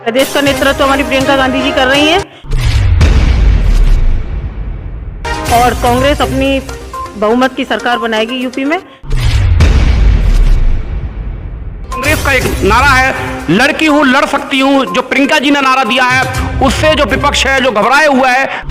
प्रदेश का नेतृत्व हमारी प्रियंका गांधी जी कर रही हैं और कांग्रेस अपनी बहुमत की सरकार बनाएगी यूपी में। कांग्रेस का एक नारा है, लड़की हूं लड़ सकती हूं, जो प्रियंका जी ने नारा दिया है उससे जो विपक्ष है जो घबराए हुआ है।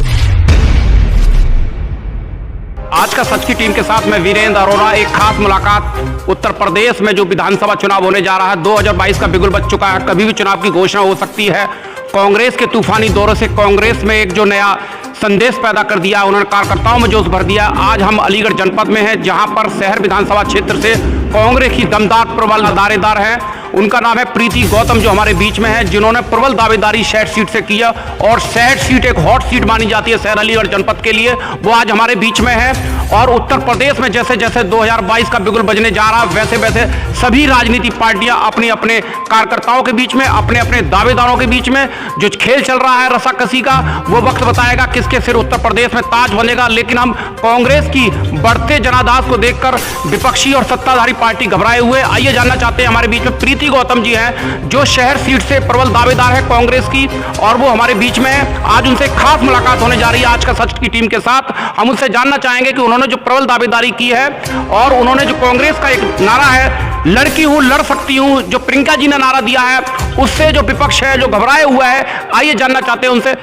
आज का सच की टीम के साथ मैं वीरेंद्र अरोड़ा, एक खास मुलाकात। उत्तर प्रदेश में जो विधानसभा चुनाव होने जा रहा है, 2022 का बिगुल बज चुका है, कभी भी चुनाव की घोषणा हो सकती है। कांग्रेस के तूफानी दौरे से कांग्रेस में एक जो नया संदेश पैदा कर दिया, उन्होंने कार्यकर्ताओं में जोश भर दिया। आज हम अलीगढ़ जनपद में हैं, जहां पर शहर विधानसभा क्षेत्र से कांग्रेस की दमदार प्रबल दावेदार है। उनका नाम है प्रीति गौतम, जो हमारे बीच में है, जिन्होंने प्रबल दावेदारी शहर सीट से किया और शहर सीट एक हॉट सीट मानी जाती है शहर अलीगढ़ जनपद के लिए। वो आज हमारे बीच में है और उत्तर प्रदेश में जैसे जैसे 2022 का बिगुल बजने जा रहा है, वैसे वैसे सभी राजनीतिक पार्टियां अपने अपने कार्यकर्ताओं के बीच में, अपने अपने दावेदारों के बीच में जो खेल चल रहा है रस्साकसी का, वो वक्त बताएगा किसके सिर उत्तर प्रदेश में ताज बनेगा। लेकिन हम कांग्रेस की बढ़ते जनाधार को देखकर विपक्षी और सत्ताधारी पार्टी घबराए हुए। आइए जानना चाहते हैं, हमारे बीच में प्रीति गौतम जी हैं, जो शहर सीट से प्रबल दावेदार है कांग्रेस की, और वो हमारे बीच में है। आज उनसे खास मुलाकात होने जा रही है आज का सच की टीम के साथ। हम उनसे जानना चाहेंगे कि उन्होंने जो प्रबल दावेदारी की है और उन्होंने जो कांग्रेस का एक नारा है, लड़की हूं लड़ सकती हूं, जो प्रियंका जी ने नारा दिया है उससे जो विपक्ष है जो घबराए हुआ है। आइए जानना चाहते हैं उनसे।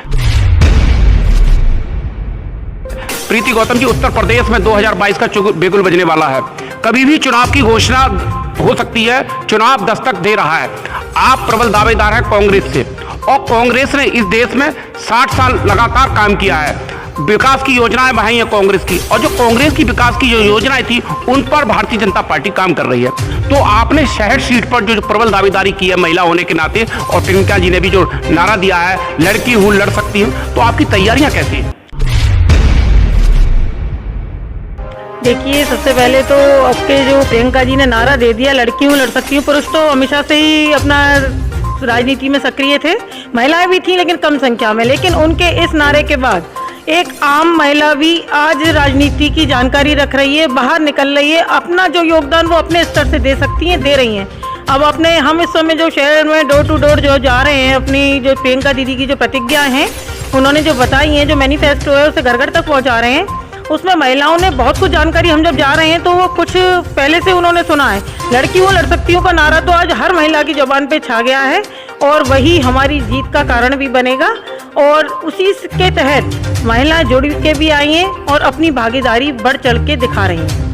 प्रीति गौतम जी, उत्तर प्रदेश में 2022 का बिगुल बजने वाला है, कभी भी चुनाव की घोषणा हो सकती है, चुनाव दस्तक दे रहा है। आप प्रबल दावेदार हैं कांग्रेस से और कांग्रेस ने इस देश में 60 साल लगातार काम किया है, विकास की योजनाएं बढ़ाई हैं कांग्रेस की, और जो कांग्रेस की विकास की जो योजनाएं थी उन पर भारतीय जनता पार्टी काम कर रही है। तो आपने शहर सीट पर जो प्रबल दावेदारी की है महिला होने के नाते, और प्रियंका जी ने भी जो नारा दिया है लड़की हूं लड़ सकती हूं, तो आपकी तैयारियां कैसी हैं? देखिए, सबसे पहले तो आपके जो प्रियंका जी ने नारा दे दिया लड़की हूँ लड़ सकती हूँ, पुरुष तो हमेशा से ही अपना राजनीति में सक्रिय थे, महिलाएं भी थी लेकिन कम संख्या में। लेकिन उनके इस नारे के बाद एक आम महिला भी आज राजनीति की जानकारी रख रही है, बाहर निकल रही है, अपना जो योगदान वो अपने स्तर से दे सकती हैं, दे रही हैं। अब अपने हम इस समय जो शहर में डोर टू डोर जो जा रहे हैं, अपनी जो प्रियंका दीदी की जो प्रतिज्ञा हैं उन्होंने जो बताई हैं, जो मैनिफेस्टो है उसे घर घर तक पहुँचा रहे हैं, उसमें महिलाओं ने बहुत कुछ जानकारी। हम जब जा रहे हैं तो वो कुछ पहले से उन्होंने सुना है, लड़की हूँ लड़ सकती हूँ का नारा तो आज हर महिला की जुबान पे छा गया है और वही हमारी जीत का कारण भी बनेगा। और उसी के तहत महिलाएं जुड़ के भी आई हैं और अपनी भागीदारी बढ़ चढ़ के दिखा रही हैं।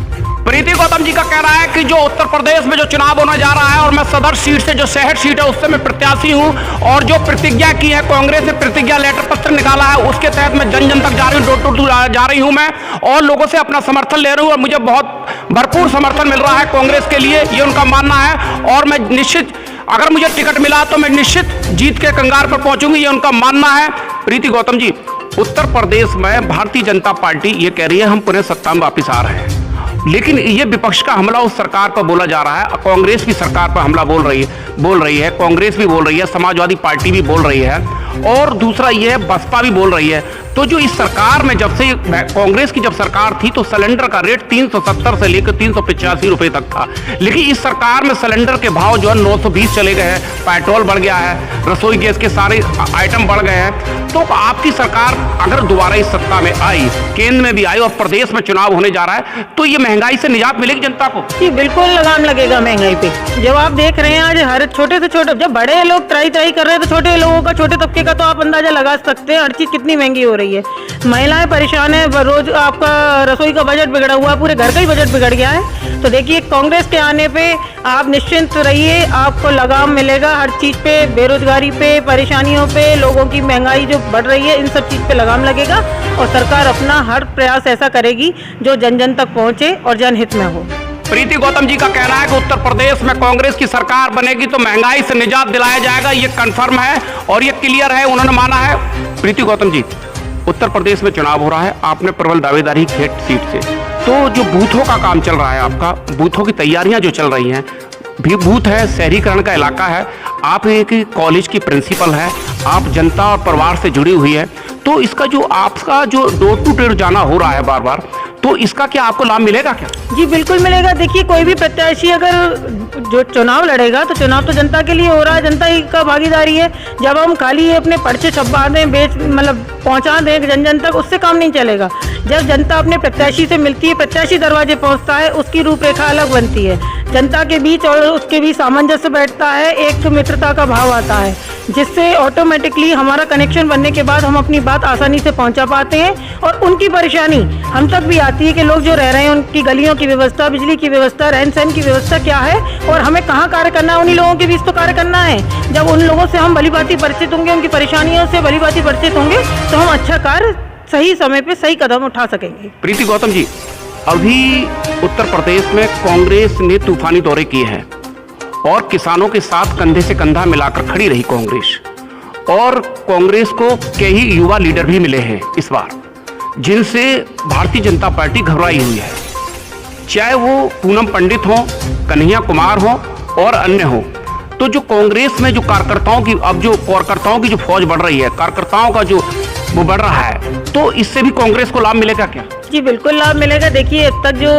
प्रीति गौतम जी का कहना है कि जो उत्तर प्रदेश में जो चुनाव होने जा रहा है, और मैं सदर सीट से जो शहर सीट है उससे मैं प्रत्याशी हूं, और जो प्रतिज्ञा की है कांग्रेस ने, प्रतिज्ञा लेटर पत्र निकाला है, उसके तहत मैं जन जन तक जा रही हूँ, डोर टू डोर जा रही हूँ मैं, और लोगों से अपना समर्थन ले रही हूँ और मुझे बहुत भरपूर समर्थन मिल रहा है कांग्रेस के लिए, ये उनका मानना है। और मैं निश्चित, अगर मुझे टिकट मिला तो मैं निश्चित जीत के कंगार पर पहुंचूंगी, ये उनका मानना है। प्रीति गौतम जी, उत्तर प्रदेश में भारतीय जनता पार्टी ये कह रही है हम पुनः सत्ता में वापिस आ रहे हैं, लेकिन ये विपक्ष का हमला उस सरकार पर बोला जा रहा है। कांग्रेस भी सरकार पर हमला बोल रही है, कांग्रेस भी बोल रही है, समाजवादी पार्टी भी बोल रही है, और दूसरा ये है बसपा भी बोल रही है। तो जो इस सरकार में जब से कांग्रेस की जब सरकार थी तो सिलेंडर का रेट 370 से लेकर 385 रुपए तक था, लेकिन इस सरकार में सिलेंडर के भाव जो है 920 चले गए हैं, पेट्रोल बढ़ गया है, रसोई गैस के सारे आइटम बढ़ गए हैं। तो आपकी सरकार अगर दोबारा इस सत्ता में आई, केंद्र में भी आई और प्रदेश में चुनाव होने जा रहा है, तो ये महंगाई से निजात मिलेगी जनता को? जी बिल्कुल लगाम लगेगा महंगाई पे। जब आप देख रहे हैं आज हर छोटे से छोटे, जब बड़े लोग त्राही त्राही कर रहे हैं तो छोटे लोगों का, छोटे तबके का तो आप अंदाजा लगा सकते हैं हर चीज कितनी महंगी हो रही है। महिलाएं परेशान है, रोज आपका रसोई का बजट बिगड़ा हुआ है, पूरे घर का ही बजट बिगड़ गया है। तो देखिए, कांग्रेस के आने पे आप निश्चिंत रहिए, आपको लगाम मिलेगा हर चीज पे, बेरोजगारी पे, परेशानियों पे, लोगों की महंगाई जो बढ़ रही है, इन सब चीज पे लगाम लगेगा और सरकार अपना हर प्रयास ऐसा करेगी जो जन जन तक पहुंचे और जनहित में हो। प्रीति गौतम जी का कहना है कि उत्तर प्रदेश में कांग्रेस की सरकार बनेगी तो महंगाई से निजात दिलाया जाएगा, ये कंफर्म है और ये क्लियर है, उन्होंने माना है। प्रीति गौतम जी, उत्तर प्रदेश में चुनाव हो रहा है, आपने प्रबल दावेदारी खेत सीट से, तो जो बूथों का काम चल रहा है आपका, बूथों की तैयारियां जो चल रही हैं, भी बूथ है, शहरीकरण का इलाका है, आप एक कॉलेज की प्रिंसिपल है, आप जनता और परिवार से जुड़ी हुई है, तो इसका जो आपका जो डोर टू डोर जाना हो रहा है बार बार, तो इसका क्या आपको लाभ मिलेगा क्या? जी बिल्कुल मिलेगा। देखिए, कोई भी प्रत्याशी अगर जो चुनाव लड़ेगा तो चुनाव तो जनता के लिए हो रहा है, जनता ही का भागीदारी है। जब हम खाली अपने पर्चे छपवा दें, मतलब पहुंचा दें जन जन तक, उससे काम नहीं चलेगा। जब जनता अपने प्रत्याशी से मिलती है, प्रत्याशी दरवाजे पहुंचता है, उसकी रूपरेखा अलग बनती है। जनता के बीच और उसके बीच सामंजस्य बैठता है, एक मित्रता का भाव आता है, जिससे ऑटोमेटिकली हमारा कनेक्शन बनने के बाद हम अपनी बात आसानी से पहुंचा पाते हैं और उनकी परेशानी हम तक भी आती है कि लोग जो रह रहे हैं उनकी गलियों की व्यवस्था, बिजली की व्यवस्था, रहन सहन की व्यवस्था क्या है और हमें कहाँ कार्य करना है। उन्हीं लोगों के बीच तो कार्य करना है। जब उन लोगों से हम भलीभांति परिचित होंगे, उनकी परेशानियों से भलीभांति परिचित होंगे, तो हम अच्छा कार्य सही समय पे सही कदम उठा सकेंगे। प्रीति गौतम जी, अभी उत्तर प्रदेश में कांग्रेस ने तूफानी दौरे किए हैं और किसानों के साथ कंधे से कंधा मिलाकर खड़ी रही कांग्रेस, और कांग्रेस को कई युवा लीडर भी मिले हैं इस बार, जिनसे भारतीय जनता पार्टी घबराई हुई है। चाहे वो पूनम पंडित हो, कन्हैया कुमार हो और अन्य हो। तो जो कांग्रेस में जो कार्यकर्ताओं की जो फौज बढ़ रही है, कार्यकर्ताओं का जो वो बढ़ रहा है, तो इससे भी कांग्रेस को लाभ मिलेगा क्या? जी बिल्कुल लाभ मिलेगा। देखिए, अब तक जो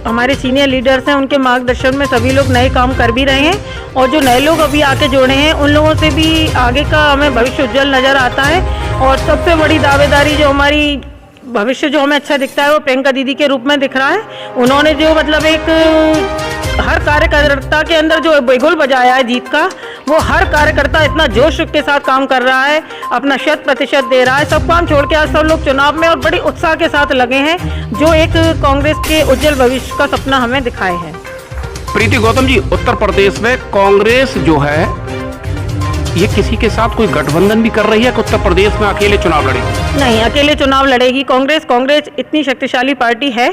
हमारे सीनियर लीडर्स हैं, उनके मार्गदर्शन में सभी लोग नए काम कर भी रहे हैं, और जो नए लोग अभी आके जुड़े हैं, उन लोगों से भी आगे का हमें भविष्य उज्जवल नजर आता है। और सबसे बड़ी दावेदारी जो हमारी भविष्य जो हमें अच्छा दिखता है, वो प्रियंका दीदी के रूप में दिख रहा है। उन्होंने जो मतलब एक हर कार्यकर्ता के अंदर जो बिगुल बजाया है जीत का, वो हर कार्यकर्ता इतना जोश के साथ काम कर रहा है, अपना 100% दे रहा है। सब काम छोड़ के आज सब लोग चुनाव में और बड़ी उत्साह के साथ लगे हैं, जो एक कांग्रेस के उज्जवल भविष्य का सपना हमें दिखाए हैं। प्रीति गौतम जी, उत्तर प्रदेश में कांग्रेस जो है ये किसी के साथ कोई गठबंधन भी कर रही है कि उत्तर प्रदेश में अकेले चुनाव लड़ेगी? नहीं, अकेले चुनाव लड़ेगी कांग्रेस इतनी शक्तिशाली पार्टी है।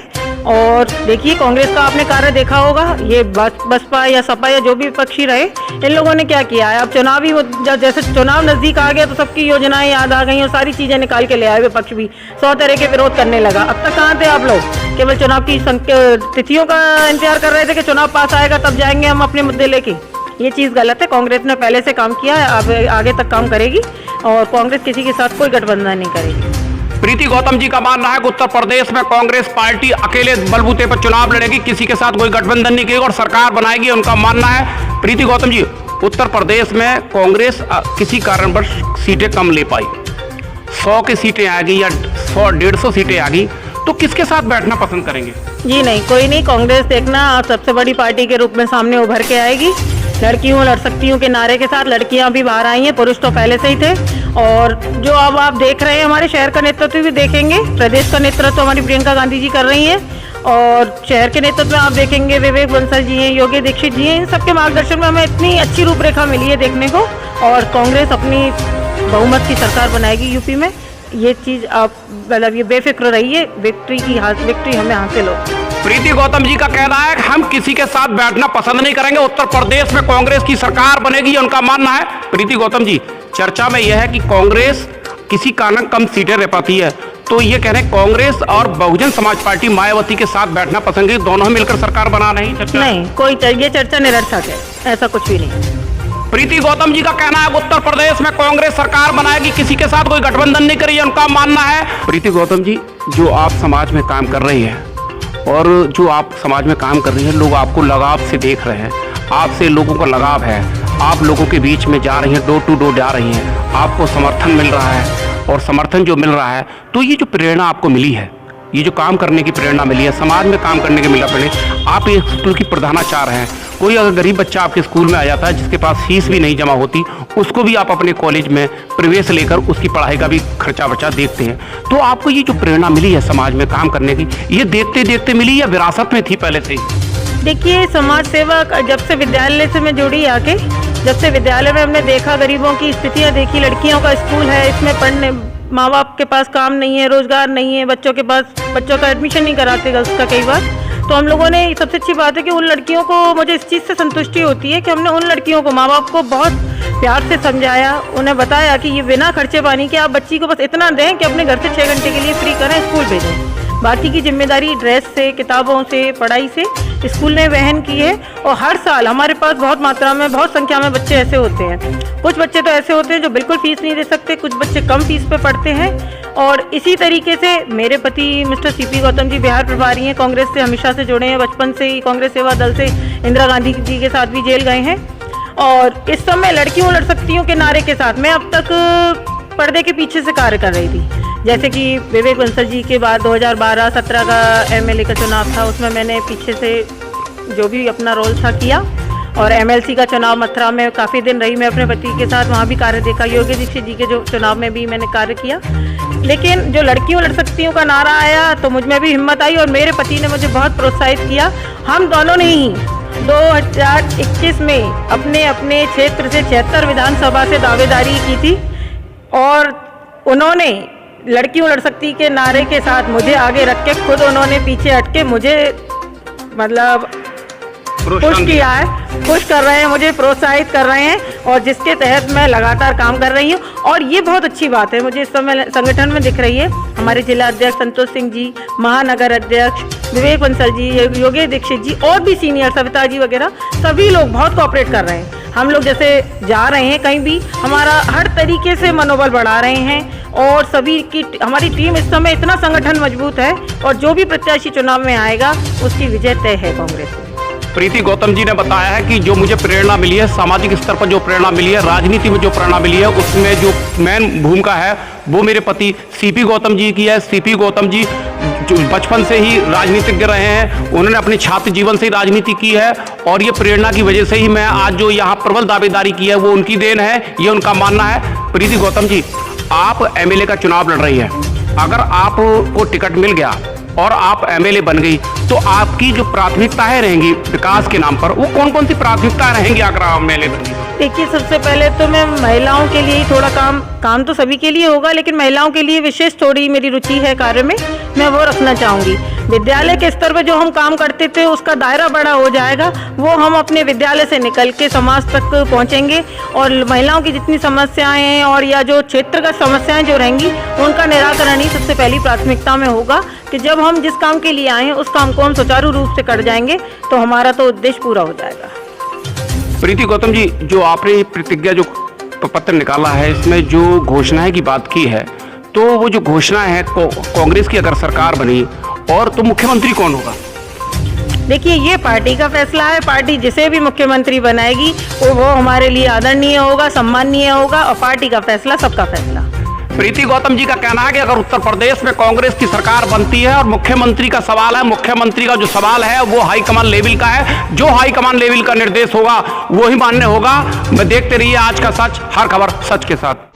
और देखिए, कांग्रेस का आपने कार्य देखा होगा, ये बसपा या सपा या जो भी विपक्षी रहे, इन लोगों ने क्या किया है। अब चुनावी जैसे चुनाव नजदीक आ गया तो सबकी योजनाएं याद आ गई और सारी चीजें निकाल के ले आए विपक्ष भी, 100 तरह के विरोध करने लगा। अब तक कहाँ थे आप लोग? केवल चुनाव की तिथियों का इंतजार कर रहे थे कि चुनाव पास आएगा तब जाएंगे हम अपने मुद्दे लेके। ये चीज़ गलत है। कांग्रेस ने पहले से काम किया है, अब आगे तक काम करेगी, और कांग्रेस किसी के साथ कोई गठबंधन नहीं करेगी। प्रीति गौतम जी का मानना है कि उत्तर प्रदेश में कांग्रेस पार्टी अकेले बलबूते पर चुनाव लड़ेगी, किसी के साथ कोई गठबंधन नहीं करेगी और सरकार बनाएगी, उनका मानना है। प्रीति गौतम जी, उत्तर प्रदेश में कांग्रेस किसी कारणवश सीटें कम ले पाई, 100 की सीटें आ गई या 100-150 सीटें आ गई, तो किसके साथ बैठना पसंद करेंगे? जी नहीं, कोई नहीं। कांग्रेस देखना सबसे बड़ी पार्टी के रूप में सामने उभर के आएगी। लड़की हूँ लड़ सकती हूँ के नारे के साथ लड़कियां भी बाहर आई हैं, पुरुष तो पहले से ही थे। और जो अब आप देख रहे हैं, हमारे शहर का नेतृत्व भी देखेंगे, प्रदेश का नेतृत्व हमारी प्रियंका गांधी जी कर रही हैं, और शहर के नेतृत्व में आप देखेंगे विवेक बंसल जी हैं, योगी दीक्षित जी हैं। इन सबके मार्गदर्शन में हमें इतनी अच्छी रूपरेखा मिली है देखने को, और कांग्रेस अपनी बहुमत की सरकार बनाएगी यूपी में। ये चीज़ आप मतलब ये बेफिक्र रहिए, विक्ट्री हमें हासिल हो। प्रीति गौतम जी का कहना है कि हम किसी के साथ बैठना पसंद नहीं करेंगे, उत्तर प्रदेश में कांग्रेस की सरकार बनेगी, उनका मानना है। प्रीति गौतम जी, चर्चा में यह है कि कांग्रेस किसी कारण कम सीटें रह पाती है, तो ये कह रहे हैं कांग्रेस और बहुजन समाज पार्टी मायावती के साथ बैठना पसंद करेगी, दोनों मिलकर सरकार बना रही चर्चा? नहीं, कोई ये चर्चा निरर्थक है, ऐसा कुछ भी नहीं। प्रीति गौतम जी का कहना है उत्तर प्रदेश में कांग्रेस सरकार बनाएगी, किसी के साथ कोई गठबंधन नहीं करेगी, उनका मानना है। प्रीति गौतम जी, जो आप समाज में काम कर रही है और जो आप समाज में काम कर रही है, लोग आपको लगाव से देख रहे हैं, आपसे लोगों का लगाव है, आप लोगों के बीच में जा रही हैं, डोर टू डोर जा रही हैं, आपको समर्थन मिल रहा है, और समर्थन जो मिल रहा है, तो ये जो प्रेरणा आपको मिली है, ये जो काम करने की प्रेरणा मिली है, समाज में काम करने की प्रेरणा, आप एक स्कूल की प्रधानाचार्य हैं, कोई अगर गरीब बच्चा आपके स्कूल में आ जाता है जिसके पास फीस भी नहीं जमा होती, उसको भी आप अपने कॉलेज में प्रवेश लेकर उसकी पढ़ाई का भी खर्चा वर्चा देखते हैं, तो आपको ये जो प्रेरणा मिली है समाज में काम करने की, ये देखते देखते मिली या विरासत में थी पहले से? देखिए, समाज सेवा जब से विद्यालय से मैं जुड़ी आके, जब से विद्यालय में हमने देखा, गरीबों की स्थितियाँ देखी, लड़कियों का स्कूल है, इसमें पढ़ने माँ बाप के पास काम नहीं है, रोजगार नहीं है, बच्चों का एडमिशन नहीं कराते गर्ल्स का कई बार, तो हम लोगों ने सबसे अच्छी बात है कि उन लड़कियों को, मुझे इस चीज़ से संतुष्टि होती है कि हमने उन लड़कियों को, माँ बाप को बहुत प्यार से समझाया, उन्हें बताया कि ये बिना खर्चे पानी के आप बच्ची को बस इतना दें कि अपने घर से 6 घंटे के लिए फ्री करें, स्कूल भेजें, बाकी की जिम्मेदारी ड्रेस से, किताबों से, पढ़ाई से स्कूल ने वहन की है। और हर साल हमारे पास बहुत मात्रा में, बहुत संख्या में बच्चे ऐसे होते हैं, कुछ बच्चे तो ऐसे होते हैं जो बिल्कुल फीस नहीं दे सकते, कुछ बच्चे कम फीस पे पढ़ते हैं, और इसी तरीके से मेरे पति मिस्टर सीपी गौतम जी बिहार प्रभारी हैं, कांग्रेस से हमेशा से जुड़े हैं, बचपन से ही कांग्रेस सेवा दल से इंदिरा गांधी जी के साथ भी जेल गए हैं। और इस समय लड़कियों लड़ सकती के नारे के साथ मैं अब तक पर्दे के पीछे से कार्य कर रही थी। जैसे कि विवेक बंसल जी के बाद 2012-17 का एमएलए का चुनाव था, उसमें मैंने पीछे से जो भी अपना रोल था किया। और एमएलसी का चुनाव मथुरा में काफ़ी दिन रही मैं अपने पति के साथ, वहाँ भी कार्य देखा। योगी दीक्षित जी के जो चुनाव में भी मैंने कार्य किया। लेकिन जो लड़कियों लड़ सकती का नारा आया तो मुझ में भी हिम्मत आई और मेरे पति ने मुझे बहुत प्रोत्साहित किया। हम दोनों ने ही 2021 में अपने अपने क्षेत्र से 76 विधानसभा से दावेदारी की थी और उन्होंने लड़कियों लड़ सकती के नारे के साथ मुझे आगे रख के खुद उन्होंने पीछे हट के मुझे मतलब पुश किया है, पुश कर रहे हैं, मुझे प्रोत्साहित कर रहे हैं और जिसके तहत मैं लगातार काम कर रही हूँ। और ये बहुत अच्छी बात है मुझे इस समय संगठन में दिख रही है। हमारे जिला अध्यक्ष संतोष सिंह जी, महानगर अध्यक्ष विवेक बंसल जी, योगी दीक्षित जी और भी सीनियर सविता जी वगैरह सभी लोग बहुत कोऑपरेट कर रहे हैं। हम लोग जैसे जा रहे हैं कहीं भी हमारा हर तरीके से मनोबल बढ़ा रहे हैं और सभी की हमारी टीम इस समय इतना संगठन मजबूत है और जो भी प्रत्याशी चुनाव में आएगा उसकी विजय तय है कांग्रेस में। प्रीति गौतम जी ने बताया है कि जो मुझे प्रेरणा मिली है, सामाजिक स्तर पर जो प्रेरणा मिली है, राजनीति में जो प्रेरणा मिली है, उसमें जो मेन भूमिका है वो मेरे पति सीपी गौतम जी की है। सीपी गौतम जी जो बचपन से ही राजनीतिज्ञ रहे हैं, उन्होंने अपने छात्र जीवन से ही राजनीति की है और ये प्रेरणा की वजह से ही मैं आज जो यहाँ प्रबल दावेदारी की है वो उनकी देन है, ये उनका मानना है। प्रीति गौतम जी, आप एमएलए का चुनाव लड़ रही है, अगर आपको टिकट मिल गया और आप एमएलए बन गई तो आपकी जो प्राथमिकताएं रहेंगी विकास के नाम पर, वो कौन कौन सी प्राथमिकताएं रहेंगी अगर आप एमएलए बन गई? देखिए, सबसे पहले तो मैं महिलाओं के लिए ही थोड़ा काम तो सभी के लिए होगा, लेकिन महिलाओं के लिए विशेष थोड़ी मेरी रुचि है कार्य में, मैं वो रखना चाहूँगी। विद्यालय के स्तर पर जो हम काम करते थे उसका दायरा बड़ा हो जाएगा, वो हम अपने विद्यालय से निकल के समाज तक पहुँचेंगे और महिलाओं की जितनी समस्याएं हैं और या जो क्षेत्रगत समस्याएं जो रहेंगी उनका निराकरण ही सबसे पहली प्राथमिकता में होगा कि जब हम जिस काम के लिए आए हैं उस काम को हम सुचारू रूप से कर जाएंगे तो हमारा तो उद्देश्य पूरा हो जाएगा। प्रीति गौतम जी, जो आपने प्रतिज्ञा जो पत्र निकाला है, इसमें जो घोषणाएं की बात की है, तो वो जो घोषणा है कांग्रेस की अगर सरकार बनी और तो मुख्यमंत्री कौन होगा? देखिए, ये पार्टी का फैसला है। पार्टी जिसे भी मुख्यमंत्री बनाएगी वो हमारे लिए आदरणीय होगा, सम्माननीय होगा और पार्टी का फैसला सबका फैसला। प्रीति गौतम जी का कहना है कि अगर उत्तर प्रदेश में कांग्रेस की सरकार बनती है और मुख्यमंत्री का सवाल है, मुख्यमंत्री का जो सवाल है वो हाईकमान लेवल का है, जो हाईकमान लेवल का निर्देश होगा वो ही मान्य होगा। मैं देखते रहिए आज का सच, हर खबर सच के साथ।